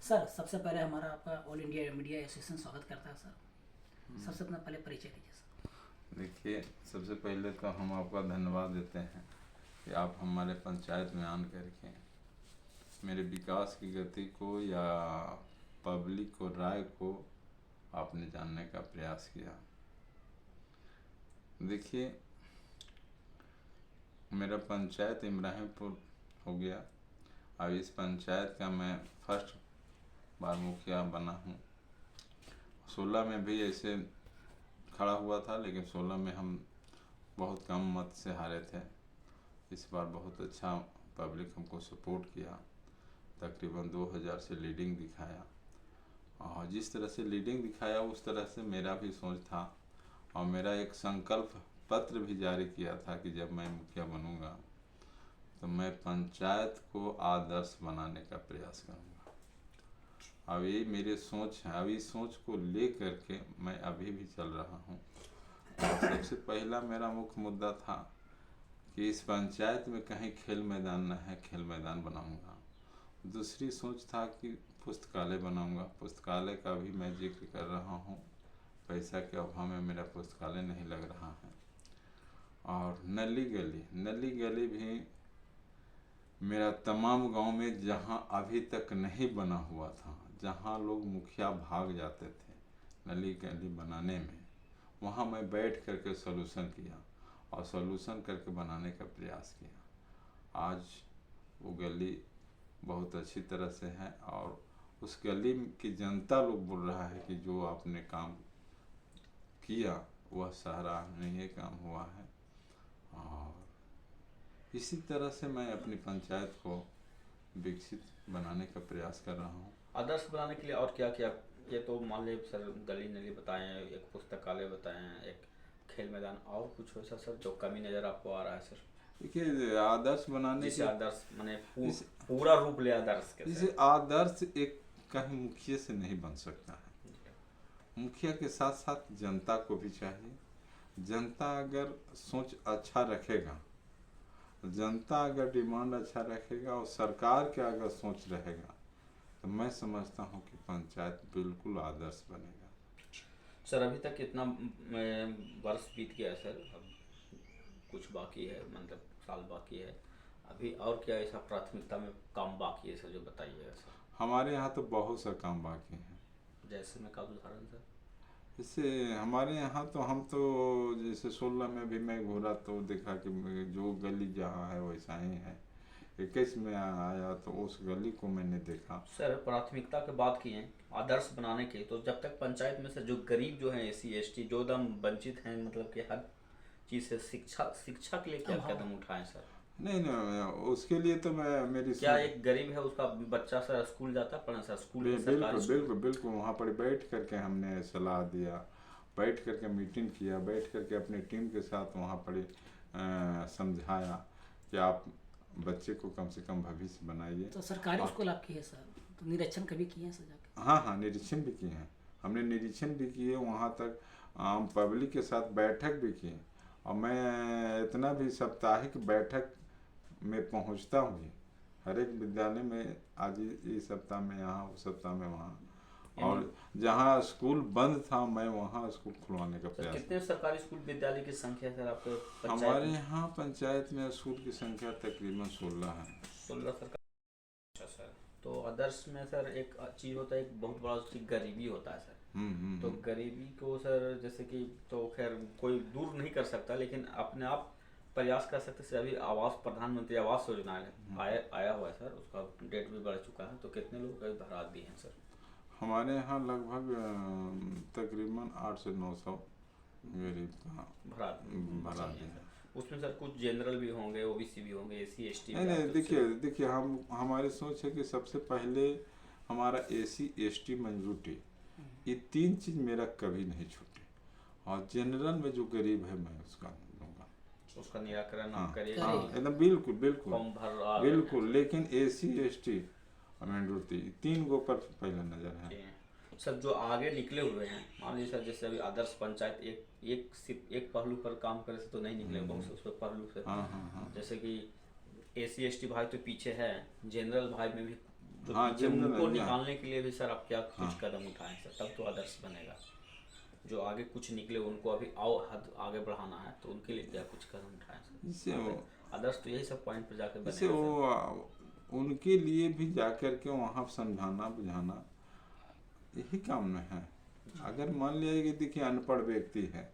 Sir सबसे पहले हमारा आपका ऑल इंडिया मीडिया एसोसिएशन स्वागत करता है सर। सबसे अपना पहले परिचय दीजिए सर। देखिए, सबसे पहले तो हम आपका धन्यवाद देते हैं कि आप हमारे पंचायत में आन करके मेरे विकास की गति को या पब्लिक को राय को आपने जानने का प्रयास किया। देखिए, मेरा पंचायत इब्राहिमपुर हो गया। अब इस पंचायत का मैं फर्स्ट बार मुखिया बना हूँ। 16 में भी ऐसे खड़ा हुआ था, लेकिन 16 में हम बहुत कम मत से हारे थे। इस बार बहुत अच्छा पब्लिक हमको सपोर्ट किया, तकरीबन 2000 से लीडिंग दिखाया। और जिस तरह से लीडिंग दिखाया उस तरह से मेरा भी सोच था, और मेरा एक संकल्प पत्र भी जारी किया था कि जब मैं मुखिया बनूंगा तो मैं पंचायत को आदर्श बनाने का प्रयास करूंगा। अब ये मेरी सोच है, अब इस सोच को ले करके मैं अभी भी चल रहा हूँ। और सबसे पहला मेरा मुख्य मुद्दा था कि इस पंचायत में कहीं खेल मैदान न है, खेल मैदान बनाऊंगा। दूसरी सोच था कि पुस्तकालय बनाऊंगा। पुस्तकालय का भी मैं जिक्र कर रहा हूँ, पैसा के अभाव में मेरा पुस्तकालय नहीं लग रहा है। और नली गली भी मेरा तमाम गांव में जहां अभी तक नहीं बना हुआ था, जहां लोग मुखिया भाग जाते थे नली गली बनाने में, वहां मैं बैठ करके सॉल्यूशन किया और सॉल्यूशन करके बनाने का प्रयास किया। आज वो गली बहुत अच्छी तरह से है और उस गली की जनता लोग बोल रहा है कि जो आपने काम किया वह सराहनीय काम हुआ है। और इसी तरह से मैं अपनी पंचायत को विकसित बनाने का प्रयास कर रहा हूँ। आदर्श बनाने के लिए और क्या क्या? ये तो मान लीजिए सर, गली नली बताएं, एक पुस्तकालय बताएं, एक खेल मैदान, और कुछ हो सर जो कमी नज़र आपको आ रहा है सर? देखिए, आदर्श बनाने जिसे के आदर्श माने पूरा रूप ले आदर्श के इसे सर। आदर्श एक कहीं मुखिया से नहीं बन सकता है। मुखिया के साथ साथ जनता को भी चाहिए। जनता अगर सोच अच्छा रखेगा, जनता अगर डिमांड अच्छा रखेगा और सरकार का अगर सोच रहेगा, तो मैं समझता हूँ कि पंचायत बिल्कुल आदर्श बनेगा। सर अभी तक कितना वर्ष बीत गया सर? अब कुछ बाकी है, मतलब साल बाकी है अभी, और क्या ऐसा प्राथमिकता में काम बाकी है सर जो बताइएगा सर? हमारे यहाँ तो बहुत सा काम बाकी है। जैसे मैं का उदाहरण सर? जैसे हमारे यहाँ तो हम तो जैसे 16 में भी मैं घूरा तो देखा कि जो गली जहाँ है वैसा ही है। 21 में आया तो उस गली को मैंने देखा। सर प्राथमिकता की बात की है आदर्श बनाने के, तो जब तक पंचायत में से जो गरीब जो हैं, एससी एसटी जो दम वंचित हैं, मतलब कि हर चीज़ से, शिक्षा के लिए क्या कदम उठाएं सर? नहीं, उसके लिए तो मैं मेरी क्या एक गरीब है उसका बच्चा सर स्कूल जाता है पढ़ने सर? स्कूल है बिल्कुल सरकारी स्कूल? बिल्कुल बिल्कुल वहाँ पर बैठ करके हमने सलाह दिया, बैठ करके मीटिंग किया, बैठ करके अपनी टीम के साथ वहाँ पर समझाया कि आप बच्चे को कम से कम भविष्य बनाइए। तो सरकारी स्कूल आपकी है सर, तो निरीक्षण कभी किए हैं सर जाके? हाँ, निरीक्षण भी किए हैं। हमने निरीक्षण भी किए, वहाँ तक आम पब्लिक के साथ बैठक भी की। और मैं इतना भी साप्ताहिक बैठक में पहुँचता हूँ हर एक विद्यालय में, आज इस सप्ताह में यहाँ, उस सप्ताह में वहाँ, और जहाँ स्कूल बंद था मैं वहाँ स्कूल खुलवाने का प्रयास। कितने सरकारी स्कूल विद्यालय की संख्या सर आपके पंचायत हमारे में? यहाँ पंचायत में स्कूल की संख्या तकरीबन 16 है। 16 सरकार। अच्छा सर, तो आदर्श में सर एक चीज़ होता है, एक बहुत बड़ा चीज़ गरीबी होता है सर। तो गरीबी को सर जैसे कि, तो खैर कोई दूर नहीं कर सकता, लेकिन अपने आप प्रयास कर सकते सर। अभी आवास, प्रधानमंत्री आवास योजना आया हुआ है सर, उसका डेट भी बढ़ चुका है, तो कितने लोग अभी भरा दिए हैं सर? हमारे यहाँ लगभग तकरीबन 800 से 900 गरीब का भरा दिया। उसमें सर कुछ जनरल भी होंगे, ओबीसी भी होंगे, एससी एसटी भी? नहीं, देखिए हमारी सोच है कि सबसे पहले हमारा एसी एसटी माइनॉरिटी, ये 3 चीज़ मेरा कभी नहीं छूटे। और जनरल में जो गरीब है मैं उसका दूंगा, उसका निराकरण हाँ, करिएगा। हाँ, एकदम बिल्कुल बिल्कुल फॉर्म भर बिल्कुल। लेकिन एसी एसटी माइनॉरिटी 3 गो पर पहले नजर है। सर जो आगे निकले हुए हैं, मान लीजिए सर जैसे अभी आदर्श पंचायत सिर्फ एक पहलू पर काम करे से तो नहीं निकले, बहुत से उस पर पहलू से। हाँ। जैसे कि एसी एसटी भाई तो पीछे है, जनरल भाई में भी तो हाँ, पीछे जनरल मुंह को है, निकालने के लिए भी सर आप क्या हाँ। कुछ कदम उठाएं सर, तब तो आदर्श बनेगा। जो आगे कुछ निकले उनको अभी आओ हद आगे बढ़ाना है, तो उनके लिए क्या कुछ कदम उठाएं सर। इससे वो आदर्श तो यही सब पॉइंट पे जाके इससे बनेगा सर। वो उनके लिए भी जाकर के वहाँ समझाना बुझाना यही काम में है। अगर मान लिया कि देखिए अनपढ़ व्यक्ति है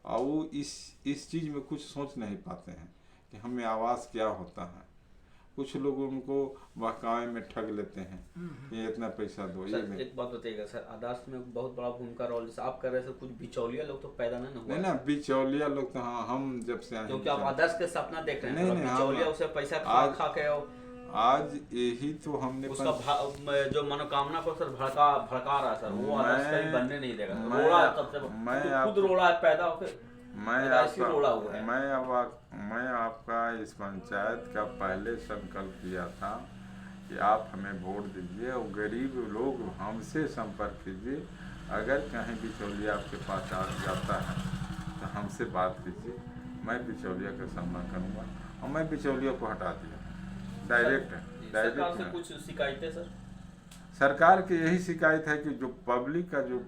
और वो इस चीज़ में कुछ सोच नहीं पाते हैं कि हमें आवास क्या होता है। कुछ लोग उनको बहकावे में ठग लेते हैं कि इतना पैसा दो, ये सर दे। एक बात बताइएगा सर, आदर्श में बहुत बड़ा भूमिका रोल जैसे आप कर रहे थे, कुछ बिचौलिया लोग तो पैदा नहीं हुआ नहीं है ना, सर। बिचौलिया लोग तो हाँ, हम जब से आए हैं क्योंकि आप आदर्श के सपना देख रहे हैं, नहीं, तो नहीं, बिचौलिया हम उसे पैसा खा आज- खा के आज यही तो हमने उसका जो मनोकामना को सर भड़का रहा है सर, वो आदर्श कहीं बनने नहीं देगा। मैं- रोड़ा है सबसे मैं तो खुद आप- रोड़ा है पैदा होकर, पैदाइशी रोड़ा हुआ है। मैं आपका इस पंचायत का पहले संकल्प किया था कि आप हमें वोट दीजिए और गरीब लोग हमसे संपर्क कीजिए। अगर कहीं बिचौलिया आपके पास आ जाता है तो हमसे बात कीजिए, मैं बिचौलिया का सामना करूंगा। और मैं बिचौलिया को हटा दिया डायरेक्ट सरकार से है। कुछ शिकायतें सर? सरकार की यही शिकायत है कि जो पब्लिक का जो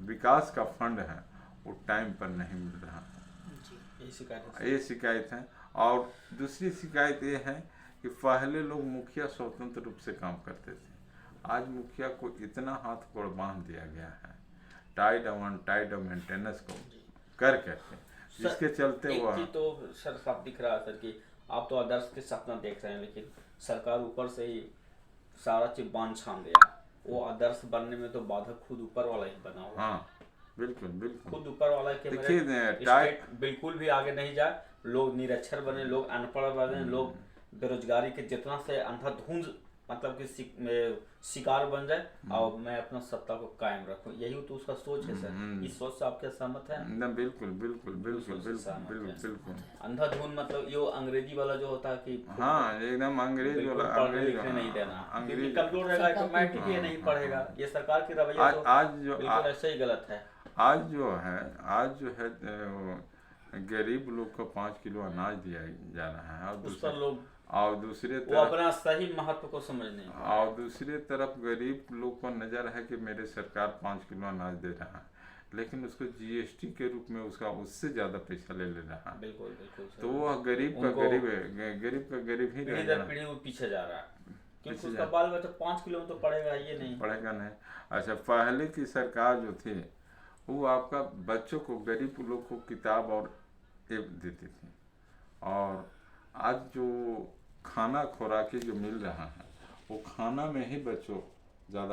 विकास का फंड है वो टाइम पर नहीं मिल रहा है, जी। यही शिकायत है सर। ये शिकायत है। और दूसरी शिकायत ये है कि पहले लोग मुखिया स्वतंत्र रूप से काम करते थे, आज मुखिया को इतना हाथ गोड़ बांध दिया गया है टाइड ऑफ मेंटेनेंस को कर करके, जिसके चलते एक वो चीज तो सर साफ दिख रहा है सर कि आप तो आदर्श के सपना देख रहे हैं, लेकिन सरकार ऊपर से ही सारा चीज बांध छान दिया। वो आदर्श बनने में तो बाधक खुद ऊपर वाला ही बना हुआ। हाँ बिल्कुल बिल्कुल। खुद ऊपर वाला के देखिए स्टेट बिल्कुल भी आगे नहीं जाए, लोग निरक्षर बने, लोग अनपढ़ बने, लोग बेरोजगारी के जितना से अंधाधुंध मतलब कि शिकार बन जाए और मैं अपना सत्ता को कायम रखूं, यही तो उसका सोच है सर। इस सोच से आपके सहमत है? ना बिल्कुल बिल्कुल बिल्कुल बिल्कुल बिल्कुल बिल्कुल। अंधाधुंध मतलब ये अंग्रेजी वाला जो होता है कि हाँ एकदम अंग्रेज बिल्कुल वाला, पढ़ने अंग्रेज लिखने नहीं देना, क्योंकि अंग्रेज। कमजोर रहेगा ऑटोमेटिक ये नहीं पढ़ेगा। ये सरकार की रवैया तो आज बिल्कुल ऐसे ही गलत है। आज जो है गरीब लोग को 5 किलो अनाज दिया जा रहा है उस पर लोग और दूसरे वो तरफ अपना सही महत्व को समझ नहीं। और दूसरे तरफ गरीब लोग को नजर है कि मेरे सरकार 5 किलो अनाज दे रहा है, लेकिन उसको जीएसटी के रूप में उससे ज्यादा पैसा ले रहा है। बिल्कुल बिल्कुल सर। तो वह गरीब का गरीब ही पीढ़ी रह दर जाना। पीढ़ी वो पीछे जा रहा है, क्योंकि पीछे उसका जा- बाल बच्चा 5 किलो में तो पढ़ेगा ये नहीं। पढ़ेगा नहीं। अच्छा, पहले की सरकार जो थी वो आपका बच्चों को, गरीब लोग को किताब और एप देती थी, और आज जो खाना खुराकी जो मिल रहा है वो खाना में ही बच्चों ज़्यादा